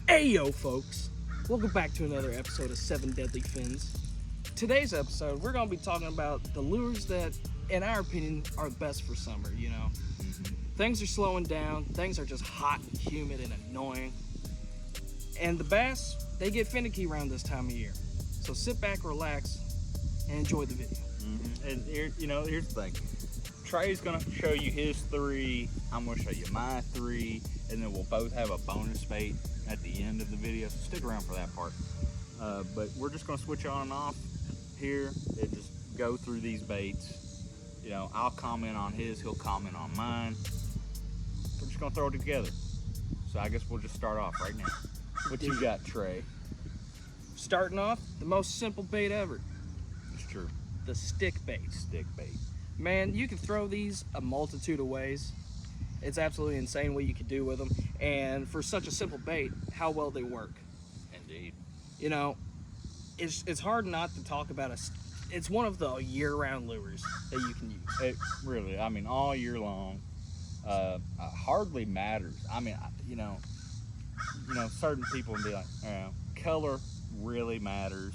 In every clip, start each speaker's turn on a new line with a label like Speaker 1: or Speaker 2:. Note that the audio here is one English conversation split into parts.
Speaker 1: Ayo folks, welcome back to another episode of 7 Deadly Fins. Today's episode, we're going to be talking about the lures that, in our opinion, are best for summer, you know. Things are slowing down, things are just hot and humid and annoying. And the bass, they get finicky around this time of year. So sit back, relax, and enjoy the video.
Speaker 2: And here, here's the thing. Trey's gonna show you his 3, I'm gonna show you my 3, and then we'll both have a bonus bait at the end of the video, so stick around for that part. But we're just gonna switch on and off here and just go through these baits. You know, I'll comment on his, he'll comment on mine. We're just gonna throw it together. So I guess we'll just start off right now. What you got, Trey?
Speaker 1: Starting off, the most simple bait ever,
Speaker 2: It's true.
Speaker 1: the stick bait.
Speaker 2: Stick bait.
Speaker 1: Man, you can throw these a multitude of ways. It's absolutely insane what you can do with them. And for such a simple bait, how well they work.
Speaker 2: Indeed.
Speaker 1: You know, it's hard not to talk about it's one of the year-round lures that you can use.
Speaker 2: It really, I mean, all year long. Hardly matters. I mean, you know, certain people will be like, color really matters.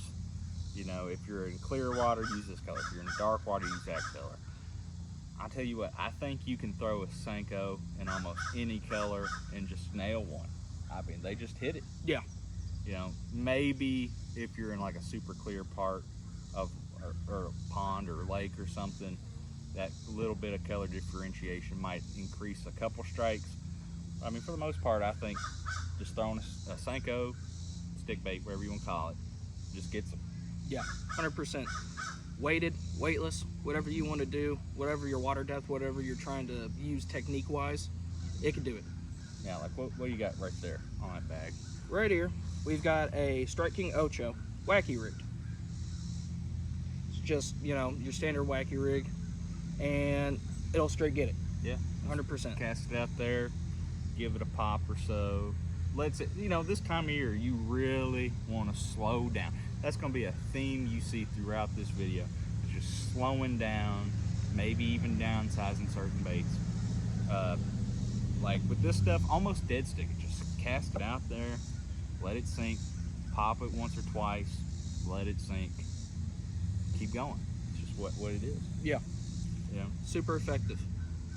Speaker 2: You know, if you're in clear water, use this color. If you're in dark water, use that color. I'll tell you what, I think you can throw a Senko in almost any color and just nail one. I mean, they just hit it.
Speaker 1: Yeah.
Speaker 2: You know, maybe if you're in like a super clear part of or a pond or lake or something, that little bit of color differentiation might increase a couple strikes. I mean, for the most part, I think just throwing a Senko, stick bait, whatever you want to call it, just gets them.
Speaker 1: Yeah, 100%. Weighted, weightless, whatever you want to do, whatever your water depth, whatever you're trying to use technique-wise, it can do it.
Speaker 2: Yeah, like what do you got right there on that bag?
Speaker 1: Right here, we've got a Strike King Ocho Wacky Rig. It's just, you know, your standard Wacky Rig, and it'll straight get it.
Speaker 2: Yeah.
Speaker 1: 100%.
Speaker 2: Cast it out there, give it a pop or so. Let's it, you know, this time of year, you really want to slow down. That's going to be a theme you see throughout this video. It's just slowing down, maybe even downsizing certain baits. Like with this stuff, almost dead stick it. Just cast it out there, let it sink, pop it once or twice, let it sink, keep going. It's just what it is.
Speaker 1: Yeah.
Speaker 2: You know?
Speaker 1: Super effective.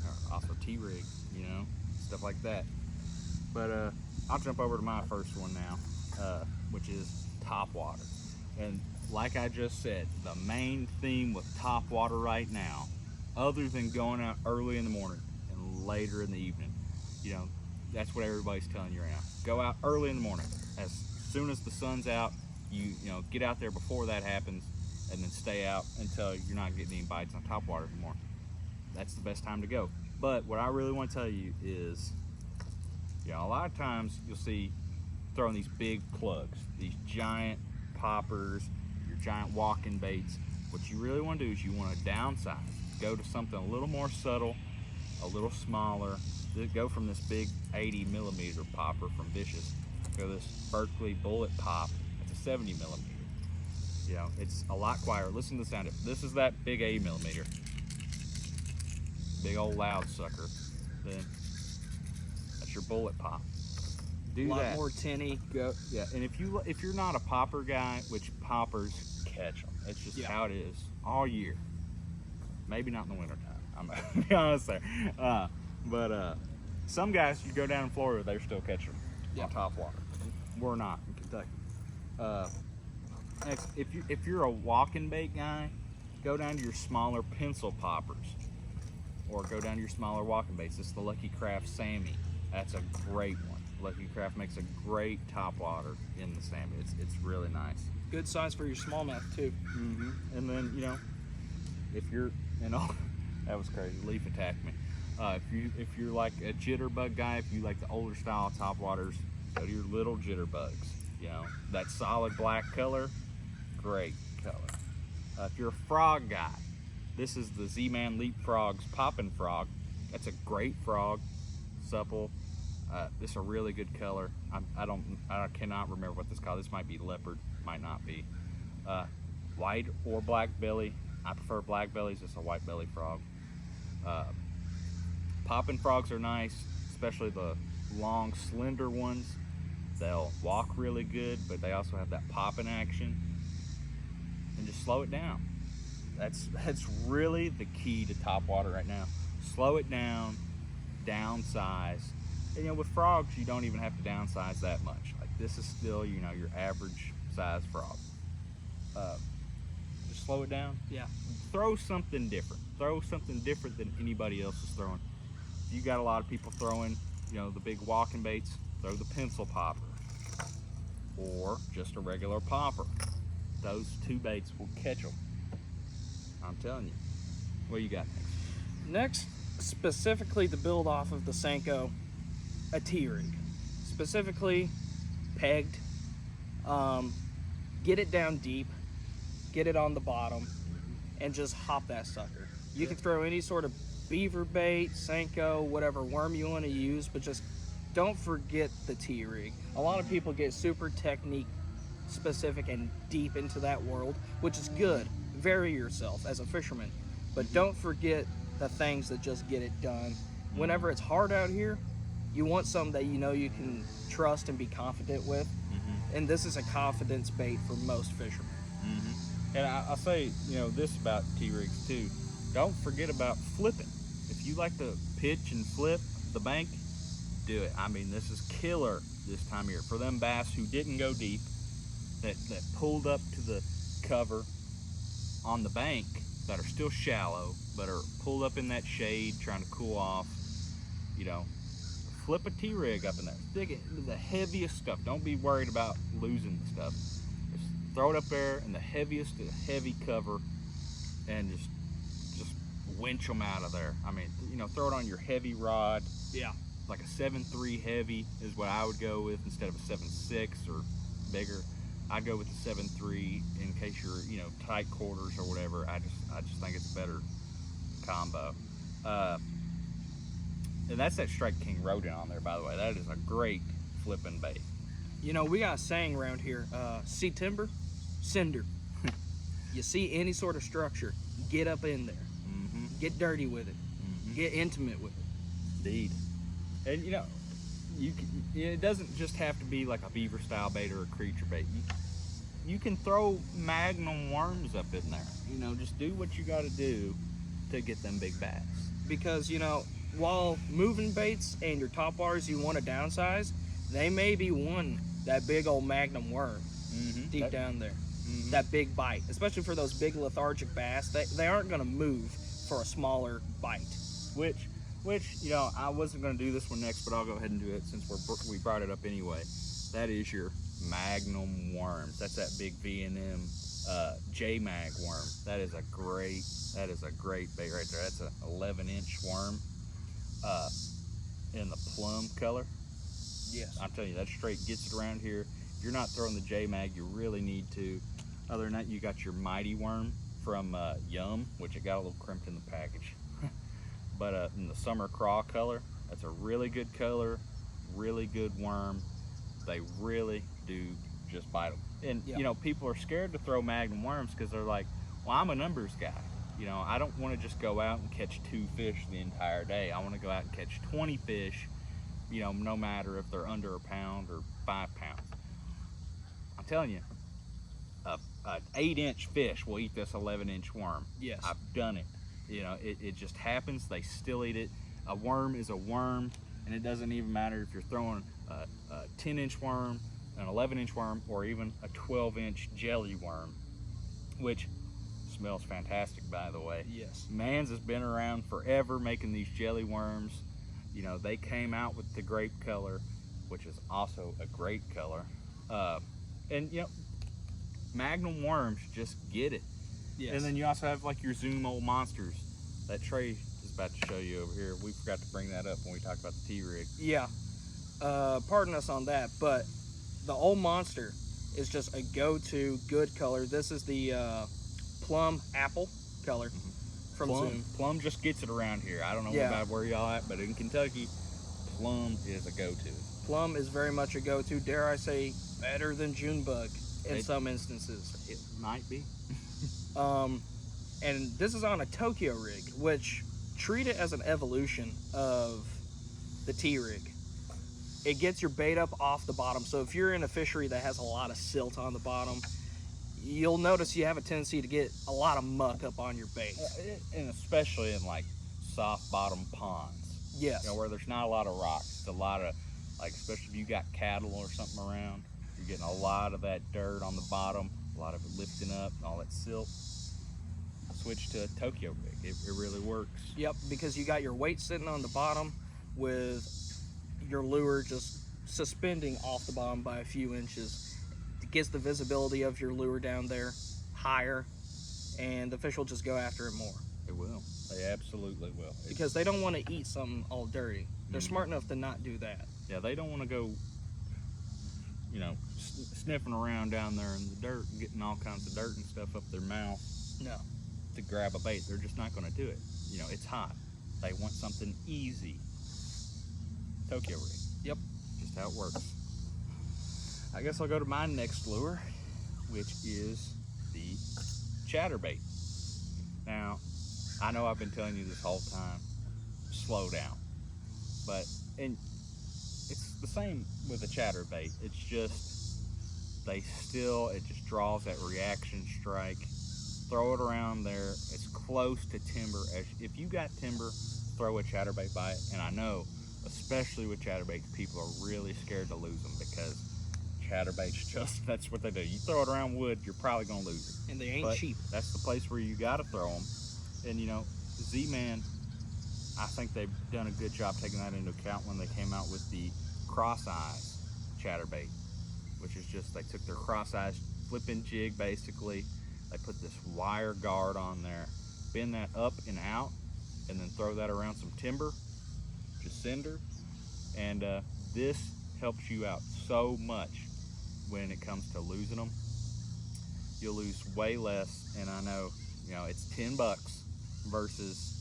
Speaker 2: Or also T-rig, you know, stuff like that. But I'll jump over to my first one now, which is top water. And like I just said, the main theme with top water right now, other than going out early in the morning and later in the evening, you know, that's what everybody's telling you right now. Go out early in the morning. As soon as the sun's out, you know, get out there before that happens, and then stay out until you're not getting any bites on top water anymore. That's the best time to go. But what I really want to tell you is, you know, a lot of times you'll see throwing these big plugs, these giant poppers, your giant walking baits. What you really want to do is you want to downsize. Go to something a little more subtle, a little smaller. Go from this big 80 millimeter popper from Vicious. Go to this Berkley bullet pop. It's a 70 millimeter. You know, it's a lot quieter. Listen to the sound of it. This is that big 80 millimeter. Big old loud sucker. Then that's your bullet pop. Do
Speaker 1: a lot
Speaker 2: that.
Speaker 1: More tinny.
Speaker 2: Go, yeah, and if you're not a popper guy, which poppers catch them, it's just how it is all year. Maybe not in the winter time. I'm gonna be honest there. But some guys, you go down in Florida, they're still catching them on top water. We're not in Kentucky. Next, if you're a walking bait guy, go down to your smaller pencil poppers, or go down to your smaller walking baits. This is the LuckyCraft Sammy. That's a great one. LuckyCraft makes a great top water in the Sammy. It's really nice.
Speaker 1: Good size for your smallmouth too.
Speaker 2: And then, you know, if you're, you know, that was crazy. Leaf attacked me. If you're like a jitterbug guy, if you like the older style top waters, go to your little jitterbugs. You know, that solid black color, great color. If you're a frog guy, this is the Z-Man LeapFrogZ Poppin' Frog. That's a great frog, supple. This is a really good color. I cannot remember what this called. This might be leopard, might not be. White or black belly. I prefer black bellies. It's a white belly frog. Poppin' frogs are nice, especially the long, slender ones. They'll walk really good, but they also have that popping action. And just slow it down. That's really the key to top water right now. Slow it down, downsize. And, with frogs, you don't even have to downsize that much. Like, this is still, your average size frog. Just slow it down.
Speaker 1: Yeah.
Speaker 2: Throw something different. Throw something different than anybody else is throwing. If you got a lot of people throwing, the big walking baits, throw the pencil popper or just a regular popper. Those two baits will catch them. I'm telling you. What you got next?
Speaker 1: Next, specifically to build off of the Senko, a T-rig. Specifically pegged. Get it down deep, get it on the bottom, and just hop that sucker. You can throw any sort of beaver bait, Senko, whatever worm you want to use, but just don't forget the T-rig. A lot of people get super technique specific and deep into that world, which is good. Vary yourself as a fisherman, but don't forget the things that just get it done. Whenever it's hard out here, you want something that you can trust and be confident with, and this is a confidence bait for most fishermen.
Speaker 2: And I'll say, this about T-rigs too. Don't forget about flipping. If you like to pitch and flip the bank, do it. I mean, this is killer this time of year. For them bass who didn't go deep, that pulled up to the cover on the bank, that are still shallow, but are pulled up in that shade trying to cool off, flip a T-rig up in there. Dig it into the heaviest stuff. Don't be worried about losing the stuff. Just throw it up there in the heaviest heavy cover and just winch them out of there. I mean, throw it on your heavy rod.
Speaker 1: Yeah.
Speaker 2: Like a 7.3 heavy is what I would go with instead of a 7.6 or bigger. I'd go with the 7.3 in case you're, tight quarters or whatever. I just think it's a better combo. And that's that Strike King Rodent on there, by the way. That is a great flipping bait.
Speaker 1: We got a saying around here, see timber, cinder. You see any sort of structure, get up in there. Get dirty with it. Get intimate with it.
Speaker 2: Indeed. And it doesn't just have to be like a beaver style bait or a creature bait. You can throw Magnum Worms up in there. Just do what you got to do to get them big bass.
Speaker 1: Because while moving baits and your top waters you want to downsize, they may be one that big old Magnum Worm deep down there. That big bite, especially for those big lethargic bass, they aren't going to move for a smaller bite.
Speaker 2: Which I wasn't going to do this one next, but I'll go ahead and do it since we brought it up anyway. That is your Magnum Worms. That's that big V&M J-Mag worm. That is a great bait right there. That's an 11-inch worm in the plum color.
Speaker 1: Yes.
Speaker 2: I'm telling you, that straight gets it around here. If you're not throwing the J-Mag, you really need to. Other than that, you got your Mighty Worm from Yum, which it got a little crimped in the package. But in the summer craw color, that's a really good color, really good worm. They really do just bite them. And people are scared to throw Magnum Worms because they're like, well, I'm a numbers guy. I don't want to just go out and catch 2 fish the entire day. I want to go out and catch 20 fish, no matter if they're under a pound or 5 pounds. I'm telling you, an 8-inch fish will eat this 11-inch worm.
Speaker 1: Yes.
Speaker 2: I've done it. It just happens. They still eat it. A worm is a worm, and it doesn't even matter if you're throwing a 10-inch worm, an 11-inch worm, or even a 12-inch jelly worm, which smells fantastic, by the way.
Speaker 1: Yes.
Speaker 2: Mann's has been around forever making these jelly worms. They came out with the grape color, which is also a great color. And Magnum Worms just get it.
Speaker 1: Yes.
Speaker 2: And then you also have like your Zoom old monsters. That Trey is about to show you over here. We forgot to bring that up when we talked about the T-rig.
Speaker 1: Yeah. Pardon us on that, but the old monster is just a go-to good color. This is the Plum Apple color from Zoom.
Speaker 2: Plum just gets it around here. I don't know about where y'all at, but in Kentucky, Plum is a go-to.
Speaker 1: Plum is very much a go-to. Dare I say, better than Junebug in some instances.
Speaker 2: It might be.
Speaker 1: And this is on a Tokyo rig, which treat it as an evolution of the T-rig. it gets your bait up off the bottom. So if you're in a fishery that has a lot of silt on the bottom, you'll notice you have a tendency to get a lot of muck up on your bait.
Speaker 2: And especially in like soft bottom ponds.
Speaker 1: Yes.
Speaker 2: You know, where there's not a lot of rocks. It's a lot of, like, especially if you got cattle or something around, you're getting a lot of that dirt on the bottom, a lot of it lifting up and all that silt. Switch to a Tokyo rig. It really works.
Speaker 1: Yep, because you got your weight sitting on the bottom with your lure just suspending off the bottom by a few inches. It gets the visibility of your lure down there higher, and the fish will just go after it more.
Speaker 2: It will. They absolutely will.
Speaker 1: Because they don't want to eat something all dirty. They're smart enough to not do that.
Speaker 2: Yeah, they don't want to go, you know, sniffing around down there in the dirt and getting all kinds of dirt and stuff up their mouth.
Speaker 1: No.
Speaker 2: To grab a bait. They're just not going to do it. You know, it's hot. They want something easy. Tokyo rig.
Speaker 1: Yep.
Speaker 2: Just how it works. I guess I'll go to my next lure, which is the Chatterbait. Now, I know I've been telling you this whole time, slow down. But, and it's the same with the Chatterbait. It's just, it just draws that reaction strike. Throw it around there as close to timber as, if you got timber, throw a Chatterbait by it. And I know, especially with Chatterbaits, people are really scared to lose them because Chatterbaits just, that's what they do. You throw it around wood, you're probably gonna lose it.
Speaker 1: And they ain't cheap.
Speaker 2: That's the place where you gotta throw them. And you know, Z-Man, I think they've done a good job taking that into account when they came out with the Crosseyez Chatterbait, which is just, they took their Crosseyez flipping jig basically. They put this wire guard on there, bend that up and out, and then throw that around some timber, just cinder. And this helps you out so much when it comes to losing them. You'll lose way less, and I know, you know, it's $10 versus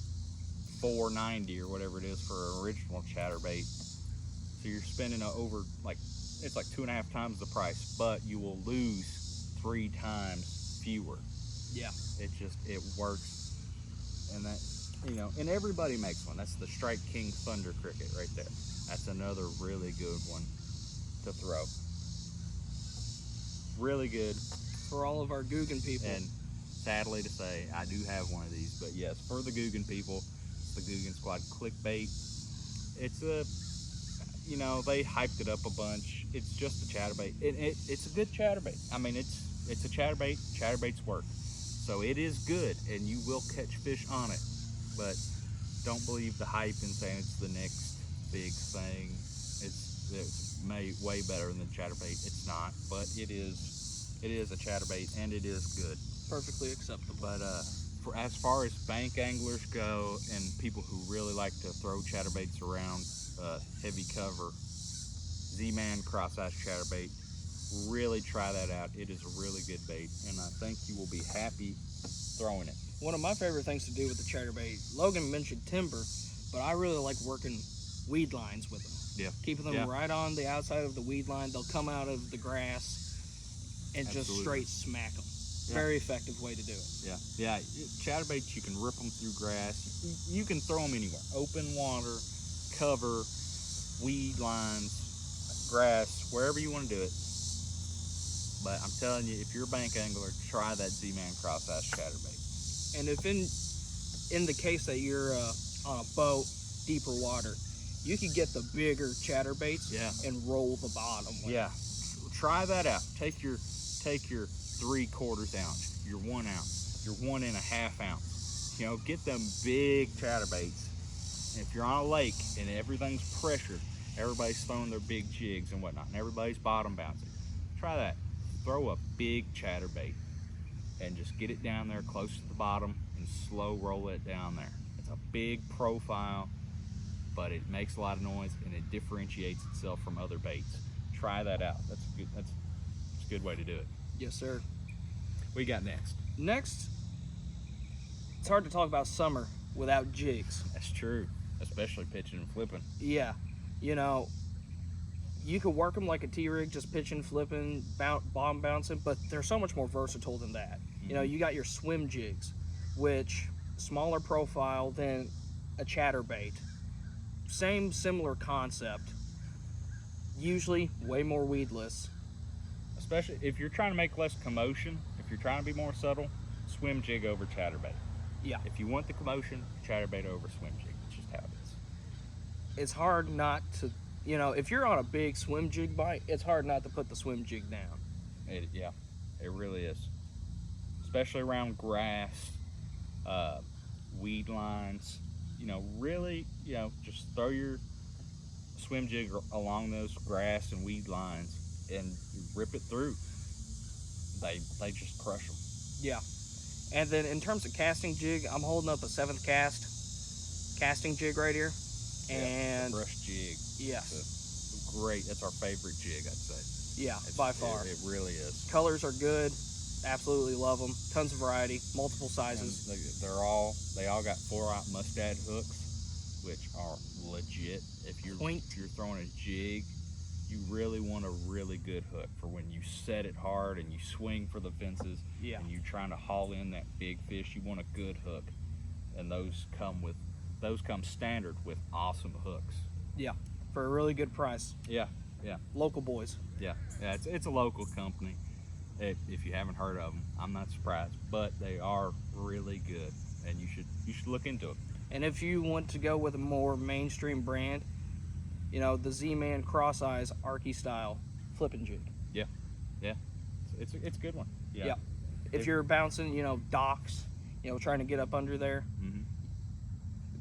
Speaker 2: $4.90 or whatever it is for an original Chatterbait. So you're spending over, like, it's like 2.5 times the price, but you will lose 3 times fewer.
Speaker 1: Yeah.
Speaker 2: It works. And that, you know, and everybody makes one. That's the Strike King Thunder Cricket right there. That's another really good one to throw. Really good.
Speaker 1: For all of our Googan people.
Speaker 2: And sadly to say, I do have one of these, but yes, for the Googan people, it's the Googan Squad Clickbait. It's a, you know, they hyped it up a bunch. It's just a Chatterbait. It's a good Chatterbait. I mean, it's a Chatterbait. Chatterbaits work. So it is good, and you will catch fish on it. But don't believe the hype in saying it's the next big thing. It's way better than the Chatterbait. It's not, but it is a Chatterbait, and it is good.
Speaker 1: Perfectly acceptable.
Speaker 2: But for as far as bank anglers go, and people who really like to throw Chatterbaits around heavy cover, Z-Man Crosseyez Chatterbait, really try that out. It is a really good bait, and I think you will be happy throwing it.
Speaker 1: One of my favorite things to do with the Chatterbait, Logan mentioned timber, but I really like working weed lines with them.
Speaker 2: Yeah.
Speaker 1: Keeping them right on the outside of the weed line. They'll come out of the grass and just straight smack them. Yeah. Very effective way to do it.
Speaker 2: Yeah, yeah. Chatterbaits, you can rip them through grass. You can throw them anywhere. Open water, cover, weed lines, grass, wherever you want to do it. But I'm telling you, if you're a bank angler, try that Z-Man Crosseyez Chatterbait.
Speaker 1: And if in the case that you're on a boat, deeper water, you could get the bigger Chatterbaits and roll the bottom with.
Speaker 2: Yeah, try that out. Take your 3/4 ounce, your 1 ounce, your 1.5 ounce. You know, get them big Chatterbaits. And if you're on a lake and everything's pressured, everybody's throwing their big jigs and whatnot, and everybody's bottom bouncing, try that. Throw a big Chatterbait and just get it down there close to the bottom and slow roll it down there. It's a big profile, but it makes a lot of noise and it differentiates itself from other baits. Try that out. That's a good way to do it.
Speaker 1: Yes, sir.
Speaker 2: What you got next?
Speaker 1: Next, it's hard to talk about summer without jigs.
Speaker 2: That's true, especially pitching and flipping.
Speaker 1: Yeah, you know, you could work them like a T-rig, just pitching, flipping, bomb bouncing, but they're so much more versatile than that. Mm-hmm. You know, you got your swim jigs, which smaller profile than a Chatterbait. Similar concept, usually way more weedless.
Speaker 2: Especially if you're trying to make less commotion, if you're trying to be more subtle, swim jig over chatterbait.
Speaker 1: Yeah.
Speaker 2: If you want the commotion, chatterbait over swim jig. It's just how it is.
Speaker 1: It's hard not to, you know, if you're on a big swim jig bite, it's hard not to put the swim jig down.
Speaker 2: Yeah, it really is. Especially around grass, weed lines. You know, really, you know, just throw your swim jig along those grass and weed lines and rip it through. They just crush them.
Speaker 1: Yeah. And then in terms of casting jig, I'm holding up a 7th cast casting jig right here. And
Speaker 2: the brush jig.
Speaker 1: Yes.
Speaker 2: It's great. That's our favorite jig, I'd say.
Speaker 1: Yeah, by far.
Speaker 2: It really is.
Speaker 1: Colors are good. Absolutely love them. Tons of variety, multiple sizes.
Speaker 2: And they all got 4-aught mustad hooks, which are legit. If you're throwing a jig, you really want a really good hook for when you set it hard and you swing for the fences.
Speaker 1: Yeah.
Speaker 2: And you're trying to haul in that big fish. You want a good hook, and those come standard with awesome hooks.
Speaker 1: Yeah, for a really good price.
Speaker 2: Yeah.
Speaker 1: Local boys.
Speaker 2: Yeah. It's a local company. If you haven't heard of them, I'm not surprised, but they are really good, and you should look into it.
Speaker 1: And if you want to go with a more mainstream brand, you know, the Z-Man Crosseyez Arky style flipping jig.
Speaker 2: Yeah. It's a good one. Yeah.
Speaker 1: If you're bouncing, you know, docks, you know, trying to get up under there,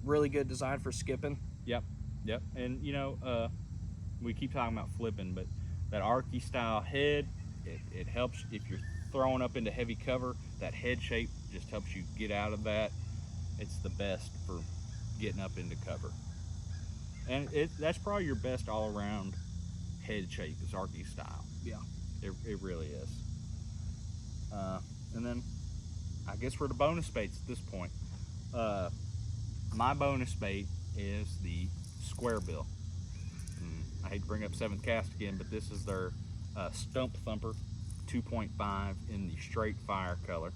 Speaker 1: really good design for skipping.
Speaker 2: Yep. And you know, we keep talking about flipping, but that Arky style head, it helps if you're throwing up into heavy cover. That head shape just helps you get out of that. It's the best for getting up into cover, and that's probably your best all-around head shape is Arky style.
Speaker 1: Yeah,
Speaker 2: it really is. And then I guess we're the bonus baits at this point. My bonus bait is the square bill. I hate to bring up 7th cast again, but this is their Stump Thumper 2.5 in the straight fire color.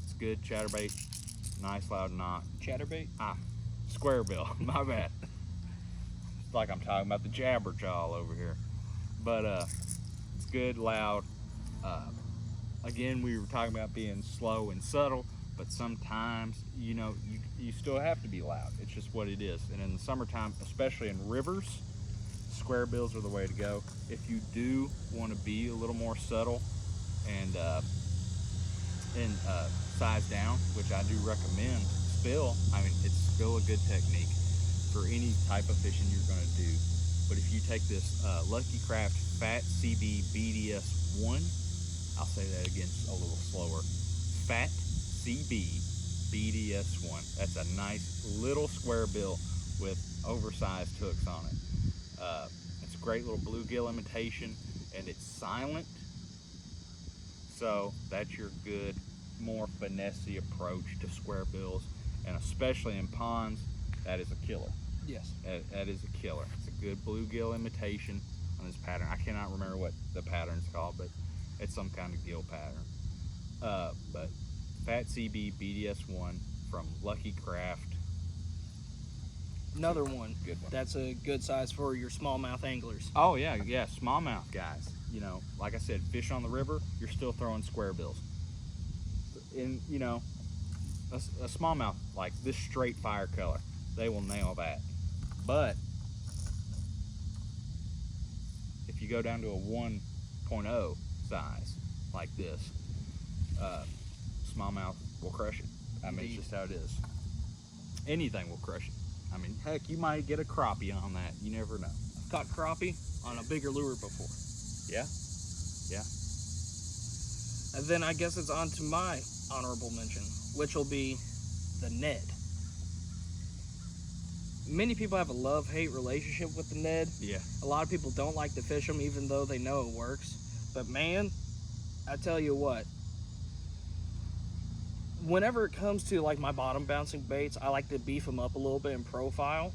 Speaker 2: It's good chatterbait, nice loud knock.
Speaker 1: Chatterbait?
Speaker 2: Square bill, my bad. It's like I'm talking about the jabberjaw over here. But it's good, loud. Again, we were talking about being slow and subtle, but sometimes, you know, you still have to be loud. It's just what it is. And in the summertime, especially in rivers, square bills are the way to go. If you do want to be a little more subtle and size down, which I do recommend spill, I mean, it's still a good technique for any type of fishing you're going to do. But if you take this LuckyCraft Fat CB BDS1, I'll say that again a little slower, Fat CB BDS1. That's a nice little square bill with oversized hooks on it. It's a great little bluegill imitation, and it's silent, so that's your good, more finessey approach to square bills, and especially in ponds, that is a killer.
Speaker 1: Yes.
Speaker 2: That is a killer. It's a good bluegill imitation on this pattern. I cannot remember what the pattern's called, but it's some kind of gill pattern. But Fat CB BDS1 from LuckyCraft.
Speaker 1: Another one.
Speaker 2: Good one.
Speaker 1: That's a good size for your smallmouth anglers.
Speaker 2: Oh yeah, smallmouth guys. You know, like I said, fish on the river, you're still throwing square bills. And you know, a smallmouth like this straight fire color, they will nail that. But if you go down to a 1.0 size like this, smallmouth will crush it. I mean, it's just how it is. Anything will crush it. I mean, heck, you might get a crappie on that. You never know.
Speaker 1: I've caught crappie on a bigger lure before.
Speaker 2: Yeah.
Speaker 1: And then I guess it's on to my honorable mention, which will be the Ned. Many people have a love-hate relationship with the Ned.
Speaker 2: Yeah.
Speaker 1: A lot of people don't like to fish them even though they know it works. But man, I tell you what, whenever it comes to like my bottom bouncing baits, I like to beef them up a little bit in profile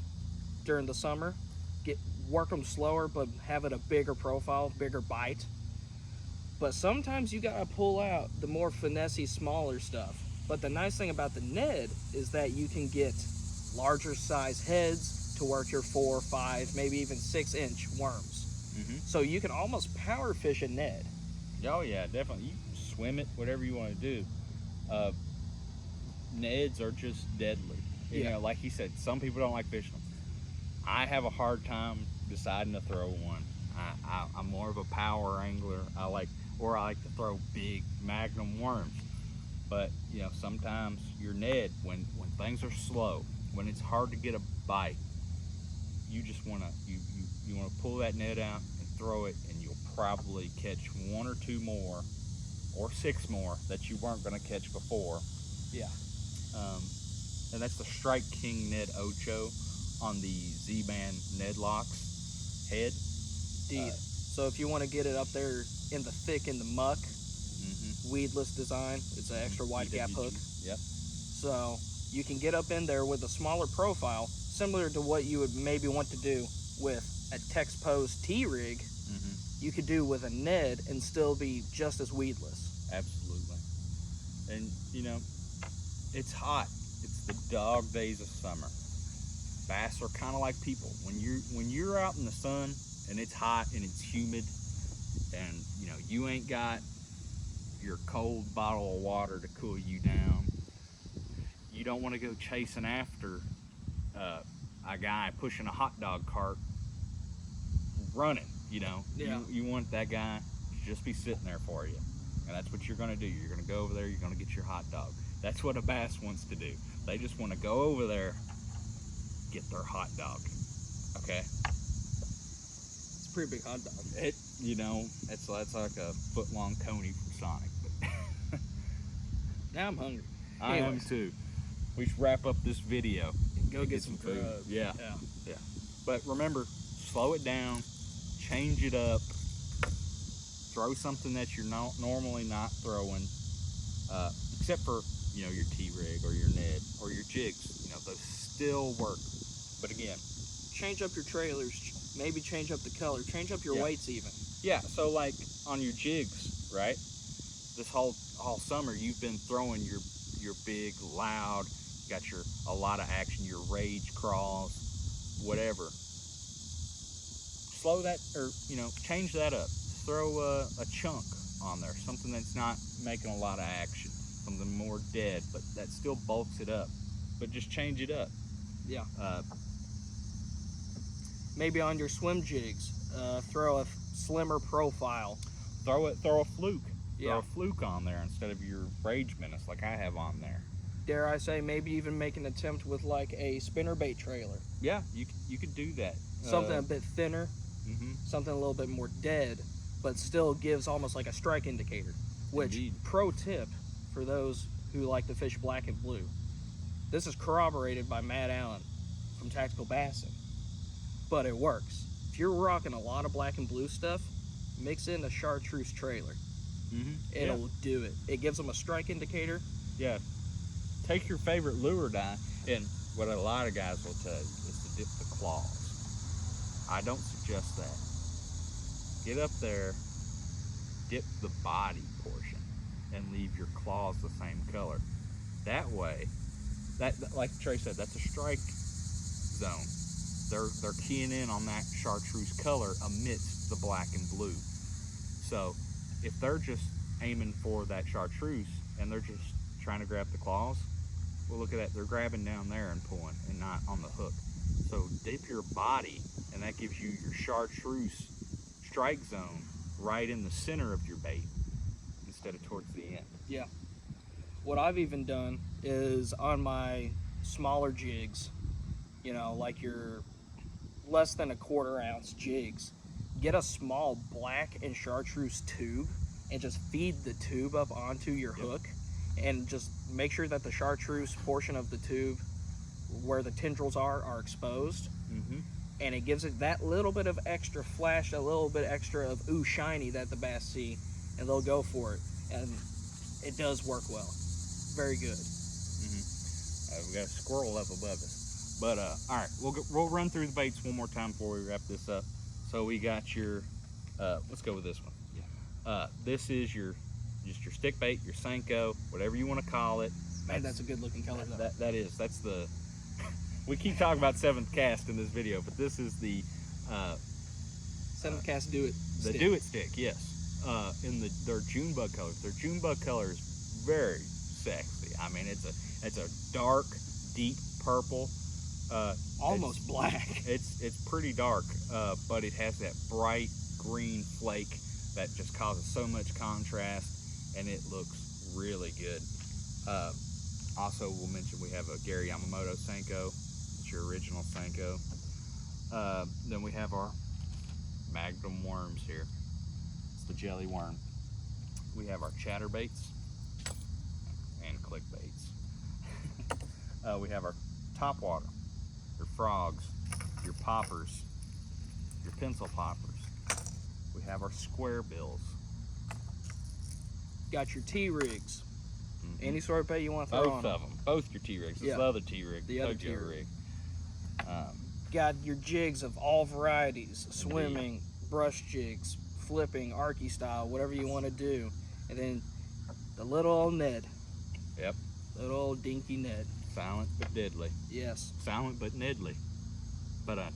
Speaker 1: during the summer. Work them slower, but have it a bigger profile, bigger bite. But sometimes you gotta pull out the more finessey, smaller stuff. But the nice thing about the Ned is that you can get larger size heads, to work your 4, 5, maybe even 6-inch worms. So you can almost power fish a Ned.
Speaker 2: Oh yeah, definitely. You can swim it, whatever you want to do. Neds are just deadly. You know, like he said, some people don't like fishing them. I have a hard time deciding to throw one. I'm more of a power angler. I like to throw big Magnum Worms. But you know, sometimes your Ned, when things are slow, when it's hard to get a bite, you just wanna you wanna pull that Ned out and throw it, and you'll probably catch 1 or 2 more, or 6 more that you weren't gonna catch before.
Speaker 1: Yeah.
Speaker 2: And that's the Strike King Ned Ocho on the Z-Band Nedlockz head.
Speaker 1: Indeed. So if you want to get it up there in the thick, in the muck, weedless design, it's an extra wide gap hook.
Speaker 2: Yep.
Speaker 1: So you can get up in there with a smaller profile, similar to what you would maybe want to do with a text pose T-rig. You could do with a Ned and still be just as weedless.
Speaker 2: Absolutely. And you know, it's hot. It's the dog days of summer. Bass are kind of like people. When you're out in the sun and it's hot and it's humid, and you know you ain't got your cold bottle of water to cool you down, you don't want to go chasing after a guy pushing a hot dog cart running. You know, you want that guy to just be sitting there for you, and that's what you're going to do. You're going to go over there. You're going to get your hot dog. That's what a bass wants to do. They just want to go over there, get their hot dog. Okay.
Speaker 1: It's a pretty big hot dog.
Speaker 2: You know, it's like a foot-long coney from Sonic. But
Speaker 1: now I'm hungry.
Speaker 2: I am too. We should wrap up this video.
Speaker 1: Go get some food.
Speaker 2: Yeah. But remember, slow it down, change it up, throw something that you're normally not throwing, except for, you know, your T-Rig or your Ned or your jigs. You know, those still work. But again,
Speaker 1: change up your trailers, maybe change up the color, change up your weights even.
Speaker 2: Yeah, so like on your jigs, right? This whole summer you've been throwing your big, loud, got a lot of action, your rage crawls, whatever. Slow that, or you know, change that up. Throw a chunk on there, something that's not making a lot of action, something more dead, but that still bulks it up. But just change it up.
Speaker 1: Yeah. Maybe on your swim jigs, throw a slimmer profile.
Speaker 2: Throw a fluke. Throw a fluke on there instead of your Rage Menace like I have on there.
Speaker 1: Dare I say, maybe even make an attempt with like a spinnerbait trailer.
Speaker 2: Yeah, you could do that.
Speaker 1: Something a bit thinner, something a little bit more dead, but still gives almost like a strike indicator. Which, pro tip for those who like to fish black and blue, this is corroborated by Matt Allen from Tactical Bassing, but it works. If you're rocking a lot of black and blue stuff, mix in a chartreuse trailer. It'll do it. It gives them a strike indicator.
Speaker 2: Yeah. Take your favorite lure dye, and what a lot of guys will tell you is to dip the claws. I don't suggest that. Get up there, dip the body portion, and leave your claws the same color. That way, that like Trey said, that's a strike zone. They're keying in on that chartreuse color amidst the black and blue. So if they're just aiming for that chartreuse and they're just trying to grab the claws, well, look at that. They're grabbing down there and pulling and not on the hook. So dip your body, and that gives you your chartreuse strike zone right in the center of your bait instead of towards the end.
Speaker 1: Yeah. What I've even done is on my smaller jigs, you know, like your less than a 1/4 ounce jigs, get a small black and chartreuse tube and just feed the tube up onto your hook, and just make sure that the chartreuse portion of the tube where the tendrils are exposed. And it gives it that little bit of extra flash, a little bit extra of ooh shiny that the bass see, and they'll go for it. And it does work well. Very good.
Speaker 2: We got a squirrel up above us. But all right, we'll run through the baits one more time before we wrap this up. So we got your let's go with this one. This is just your stick bait, your Senko, whatever you want to call it.
Speaker 1: Man, that's a good looking color though.
Speaker 2: That's the We keep talking about 7th cast in this video, but this is the
Speaker 1: 7th cast do it.
Speaker 2: The do it stick, yes. In their June bug colors. Their June bug color is very sexy. I mean, it's a dark, deep purple.
Speaker 1: Almost black.
Speaker 2: It's pretty dark, but it has that bright green flake that just causes so much contrast, and it looks really good. Also, we'll mention we have a Gary Yamamoto Senko. It's your original Senko. Then we have our Magnum Worms here. It's the jelly worm. We have our Chatterbaits and Clickbaits. We have our topwater, your frogs, your poppers, your pencil poppers. We have our square bills.
Speaker 1: Got your T-rigs. Any sort of bait you want to throw on
Speaker 2: Both of them. Both your T-rigs. This is the other T-rig.
Speaker 1: The other
Speaker 2: Tokyo
Speaker 1: T-rig.
Speaker 2: Rig.
Speaker 1: Got your jigs of all varieties. Swimming, brush jigs, flipping, arky style, whatever you want to do. And then the little old Ned.
Speaker 2: Yep.
Speaker 1: Little old dinky Ned.
Speaker 2: Silent but deadly.
Speaker 1: Yes.
Speaker 2: Silent but Nedly. But I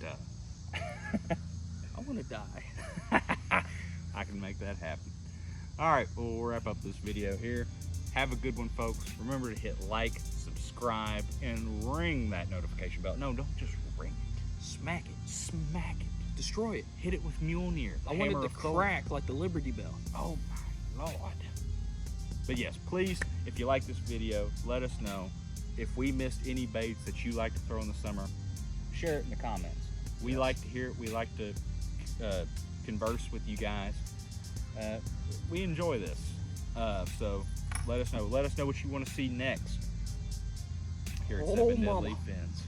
Speaker 1: want to die.
Speaker 2: I can make that happen. Alright, well, we'll wrap up this video here. Have a good one, folks. Remember to hit like, subscribe, and ring that notification bell. No, don't just ring it. Smack it. Smack it.
Speaker 1: Destroy it.
Speaker 2: Hit it with Mjolnir.
Speaker 1: I want it to crack like the Liberty Bell.
Speaker 2: Oh my Lord. But yes, please, if you like this video, let us know. If we missed any baits that you like to throw in the summer, share it in the comments. We like to hear it. We like to converse with you guys. We enjoy this. So let us know. Let us know what you want to see next here at 7 Deadly Fins.